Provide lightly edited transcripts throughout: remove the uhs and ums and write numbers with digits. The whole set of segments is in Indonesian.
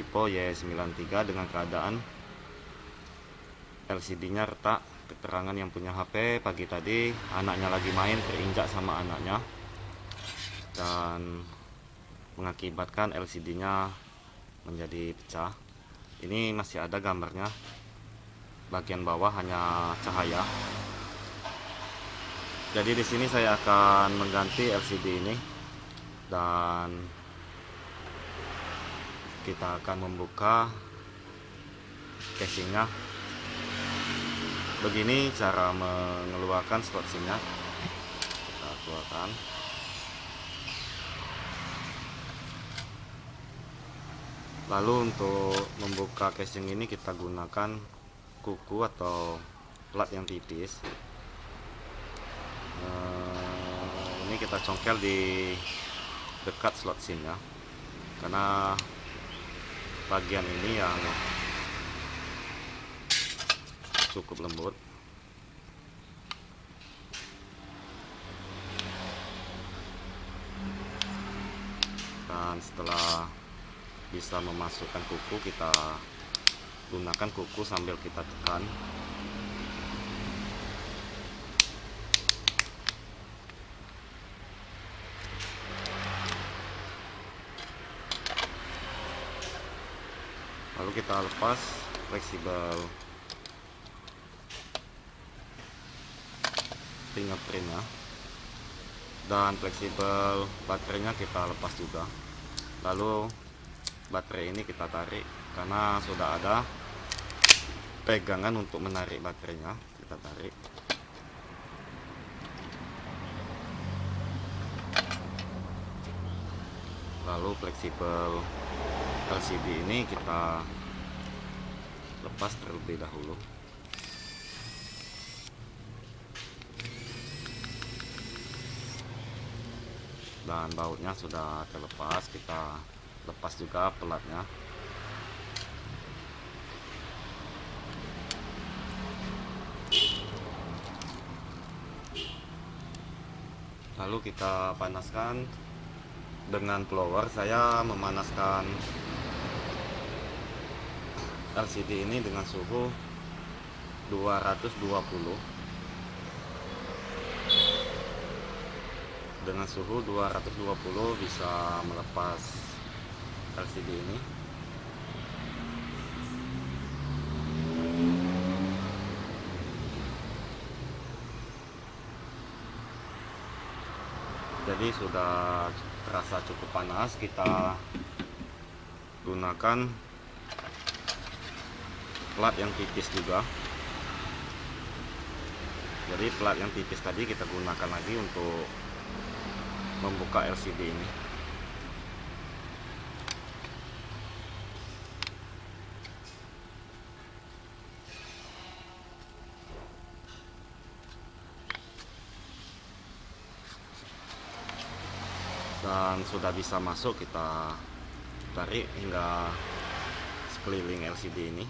tipe Y93 dengan keadaan LCD-nya retak. Keterangan yang punya HP, pagi tadi anaknya lagi main, keinjak sama anaknya dan mengakibatkan LCD-nya menjadi pecah. Ini masih ada gambarnya, bagian bawah hanya cahaya. Jadi di sini saya akan mengganti LCD ini dan kita akan membuka casingnya. Begini cara mengeluarkan slot SIM-nya. Kita keluarkan. Lalu untuk membuka casing ini kita gunakan kuku atau plat yang tipis. Ini kita congkel di dekat slot SIM-nya, karena bagian ini yang cukup lembut. Dan setelah bisa memasukkan kuku, kita gunakan kuku sambil kita tekan. Lalu kita lepas fleksibel fingerprintnya dan fleksibel baterainya kita lepas juga. Lalu baterai ini kita tarik, karena sudah ada pegangan untuk menarik baterainya. Kita tarik. Lalu fleksibel LCD ini kita lepas terlebih dahulu. Dan bautnya sudah terlepas, kita lepas juga pelatnya. Lalu kita panaskan dengan blower. Saya memanaskan LCD ini dengan suhu 220. Dengan suhu 220 bisa melepas LCD ini. Jadi sudah terasa cukup panas. Kita gunakan plat yang tipis juga. Jadi plat yang tipis tadi kita gunakan lagi untuk membuka LCD ini. Dan sudah bisa masuk, kita tarik hingga sekeliling LCD ini.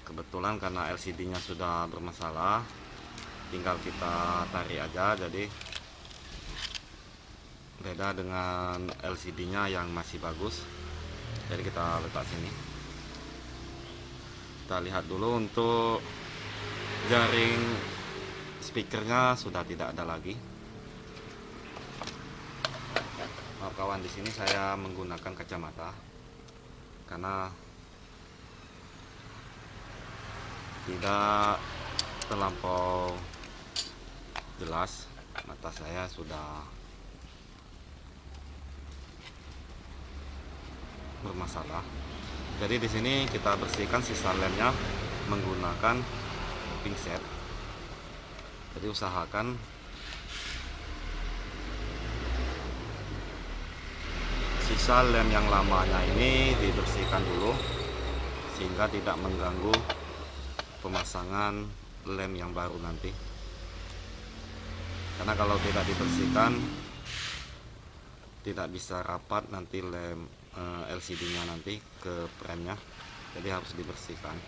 Kebetulan karena LCD-nya sudah bermasalah, tinggal kita tarik aja. Jadi beda dengan LCD-nya yang masih bagus. Jadi kita letak sini. Kita lihat dulu untuk jaring speakernya sudah tidak ada lagi. Maaf kawan, di sini saya menggunakan kacamata karena tidak terlampau jelas, mata saya sudah bermasalah. Jadi di sini kita bersihkan sisa lemnya menggunakan pinset. Jadi usahakan sisa lem yang lamanya ini dibersihkan dulu sehingga tidak mengganggu pemasangan lem yang baru nanti. Karena kalau tidak dibersihkan tidak bisa rapat nanti lem LCD-nya nanti ke frame-nya. Jadi harus dibersihkan.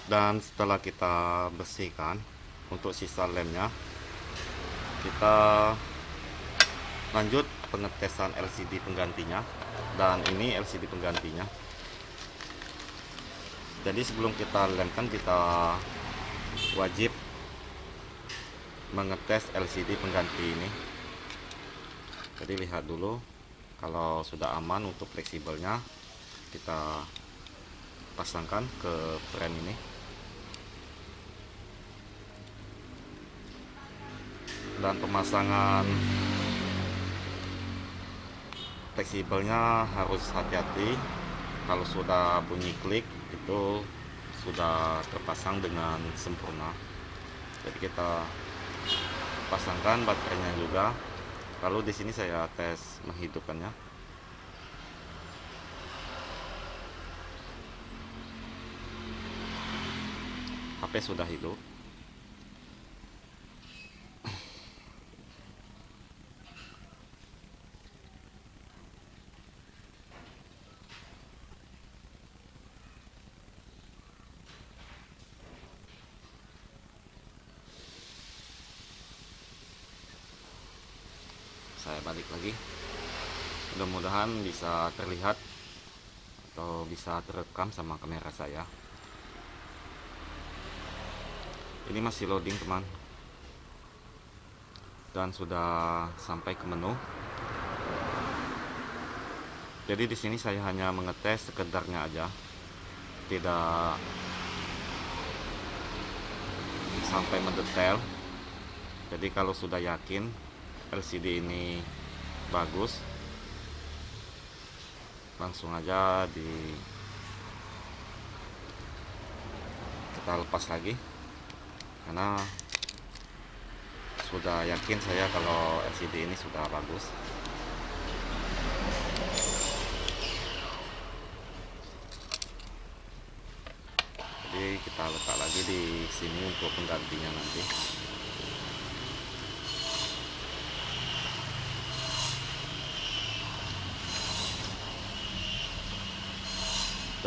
Dan setelah kita bersihkan, untuk sisa lemnya kita lanjut pengetesan LCD penggantinya. Dan ini LCD penggantinya. Jadi sebelum kita lemkan, kita wajib mengetes LCD pengganti ini. Jadi lihat dulu, kalau sudah aman untuk fleksibelnya, kita pasangkan ke frame ini. Dan pemasangan fleksibelnya harus hati-hati. Kalau sudah bunyi klik, itu sudah terpasang dengan sempurna. Jadi kita pasangkan baterainya juga. Lalu di sini saya tes menghidupkannya. HP sudah hidup. Saya balik lagi, mudah-mudahan bisa terlihat atau bisa terekam sama kamera saya. Ini masih loading teman, dan sudah sampai ke menu. Jadi di sini saya hanya mengetes sekedarnya aja, tidak sampai mendetail. Jadi kalau sudah yakin LCD ini bagus, langsung aja kita lepas lagi, karena sudah yakin saya kalau LCD ini sudah bagus. Jadi kita letak lagi di sini untuk penggantinya nanti.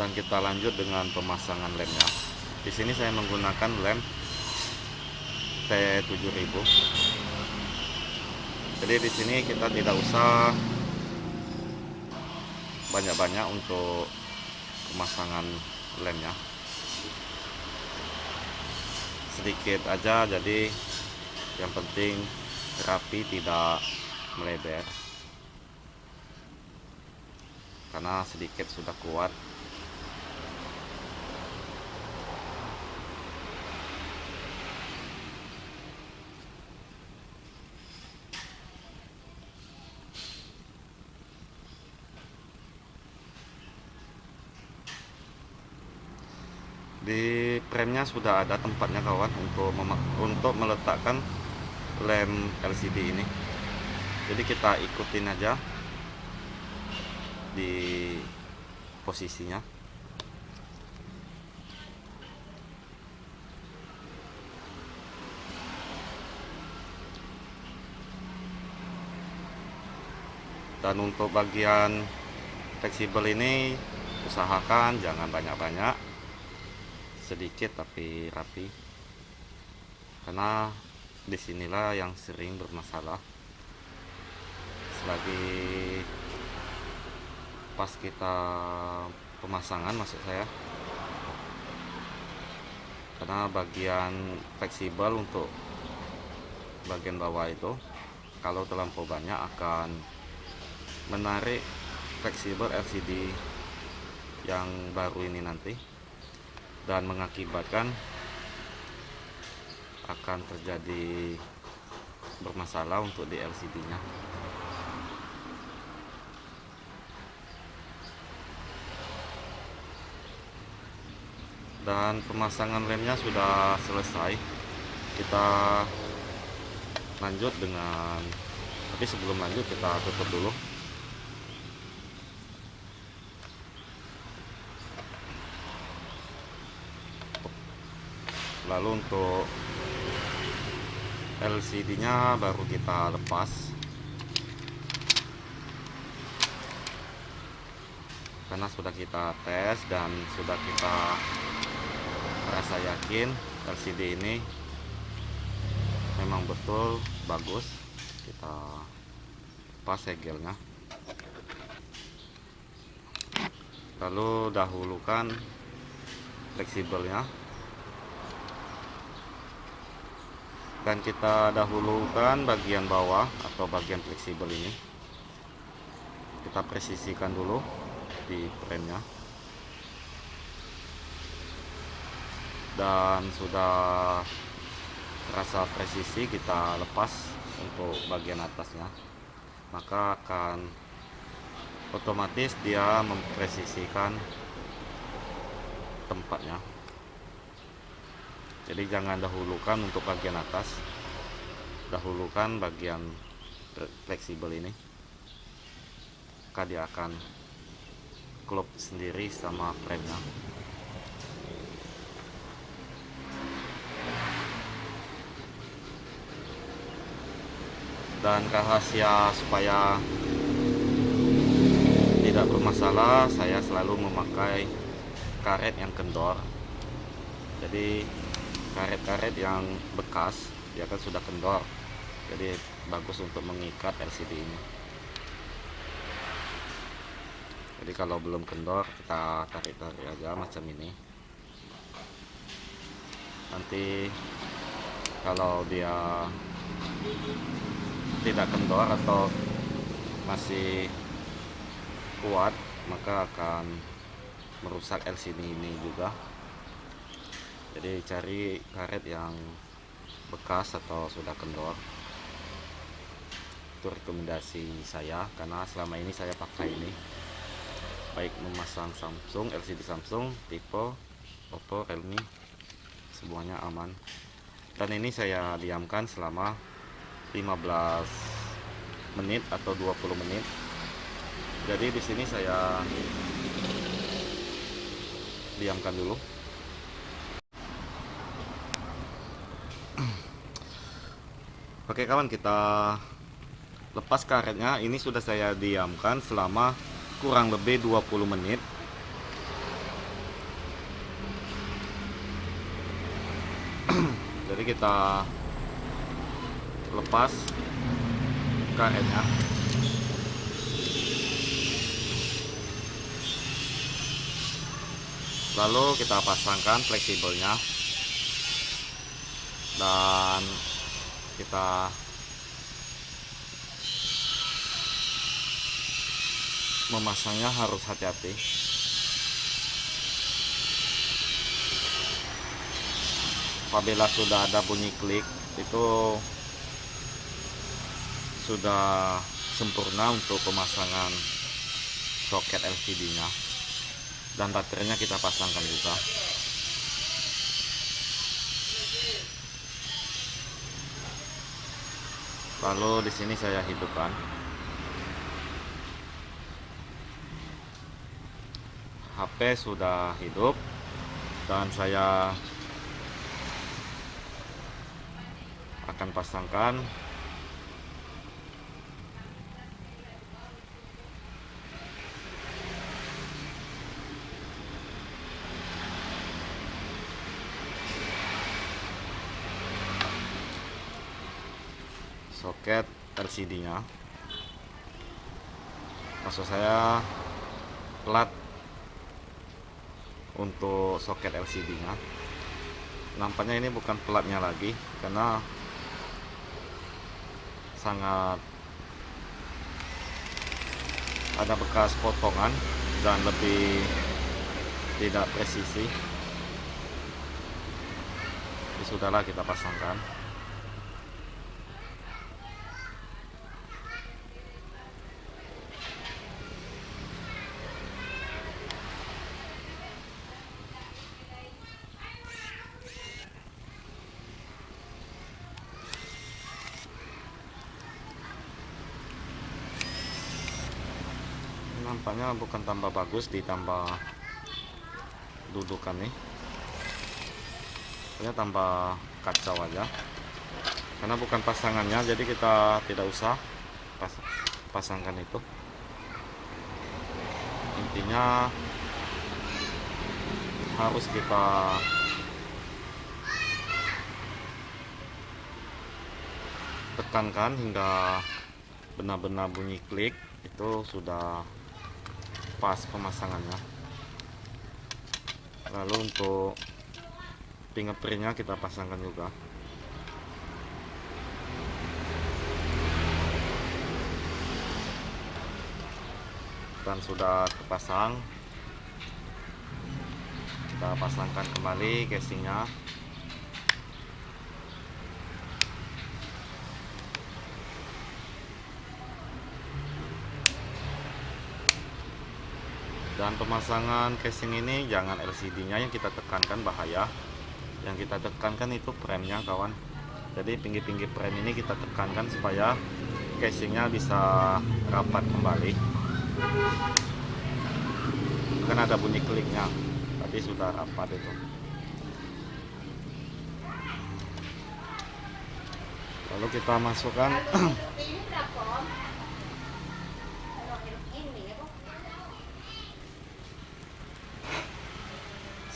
Dan kita lanjut dengan pemasangan lemnya. Di sini saya menggunakan lem T7000. Jadi di sini kita tidak usah banyak-banyak untuk pemasangan lemnya, sedikit aja. Jadi yang penting rapi, tidak melebar, karena sedikit sudah kuat. Di premnya sudah ada tempatnya kawan untuk meletakkan lem LCD ini. Jadi kita ikutin aja di posisinya. Dan untuk bagian fleksibel ini usahakan jangan banyak-banyak, sedikit tapi rapi, karena disinilah yang sering bermasalah. Selagi pas kita pemasangan, maksud saya, karena bagian fleksibel untuk bagian bawah itu kalau terlampau banyak akan menarik fleksibel LCD yang baru ini nanti, dan mengakibatkan akan terjadi bermasalah untuk di LCD-nya. Dan pemasangan lemnya sudah selesai. Kita lanjut dengan, tapi sebelum lanjut kita tutup dulu. Lalu untuk LCD-nya baru kita lepas, karena sudah kita tes dan sudah kita merasa yakin LCD ini memang betul bagus, kita lepas segelnya, lalu dahulukan fleksibelnya, dan kita dahulukan bagian bawah atau bagian fleksibel ini, kita presisikan dulu di frame-nya, dan sudah terasa presisi kita lepas untuk bagian atasnya, maka akan otomatis dia mempresisikan tempatnya. Jadi jangan dahulukan untuk bagian atas, dahulukan bagian fleksibel ini, maka dia akan klop sendiri sama frame-nya. Dan rahasia supaya tidak bermasalah, saya selalu memakai karet yang kendor. Jadi karet-karet yang bekas dia kan sudah kendor, jadi bagus untuk mengikat LCD ini. Jadi kalau belum kendor, kita tarik-tarik aja macam ini. Nanti kalau dia tidak kendor atau masih kuat, maka akan merusak LCD ini juga. Jadi cari karet yang bekas atau sudah kendor. Itu rekomendasi saya, karena selama ini saya pakai ini, baik memasang Samsung, LCD Samsung, Vivo, Oppo, Realme, semuanya aman. Dan ini saya diamkan selama 15 menit atau 20 menit. Jadi di sini saya diamkan dulu. Oke kawan, kita lepas karetnya. Ini sudah saya diamkan selama kurang lebih 20 menit. Jadi kita lepas karetnya, lalu kita pasangkan fleksibelnya, dan kita memasangnya harus hati-hati. Apabila sudah ada bunyi klik, itu sudah sempurna untuk pemasangan soket LCD-nya, dan baterainya kita pasangkan juga. Lalu di sini saya hidupkan. HP sudah hidup, dan saya akan pasangkan soket LCD-nya. Maksud saya plat untuk soket LCD-nya. Nampaknya ini bukan platnya lagi, karena sangat ada bekas potongan dan lebih tidak presisi. Jadi sudahlah, kita pasangkan. Nampaknya bukan tambah bagus, ditambah dudukan nih, pokoknya tambah kacau aja, karena bukan pasangannya. Jadi kita tidak usah pasangkan itu. Intinya harus kita tekankan hingga benar-benar bunyi klik, itu sudah pas pemasangannya. Lalu untuk fingerprintnya kita pasangkan juga. Dan sudah terpasang, kita pasangkan kembali casingnya. Dan pemasangan casing ini jangan LCD-nya yang kita tekankan, bahaya. Yang kita tekankan itu frame-nya kawan. Jadi pinggir-pinggir frame ini kita tekankan supaya casingnya bisa rapat kembali. Kan ada bunyi kliknya, tadi sudah rapat itu. Lalu kita masukkan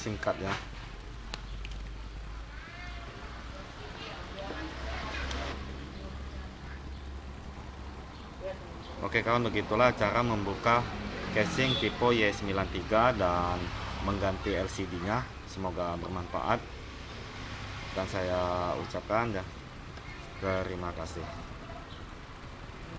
singkatnya. Oke kawan, begitulah cara membuka casing tipe Y93 dan mengganti LCD-nya. Semoga bermanfaat dan saya ucapkan ya terima kasih.